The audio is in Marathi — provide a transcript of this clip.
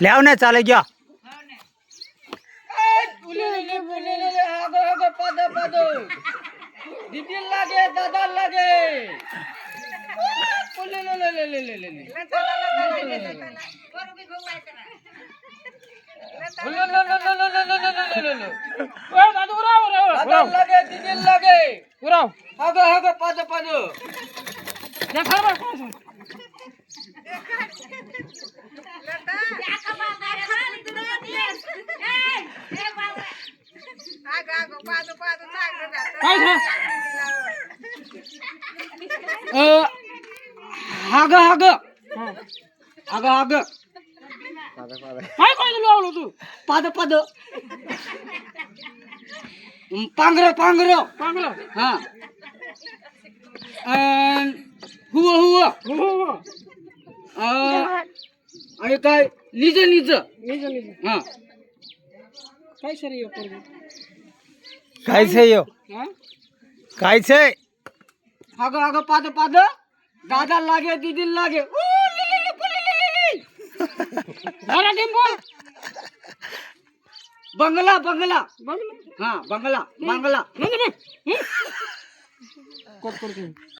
લેવ ને ચાલે ગયો દીદી લાગે દાદા લાગે पांगरो हाँ हुआ आणि काय निज हाँ काय सर यो काय છે યો काय છે आग पाद दादा लागे दीदी लागे बंगला हाँ बंगला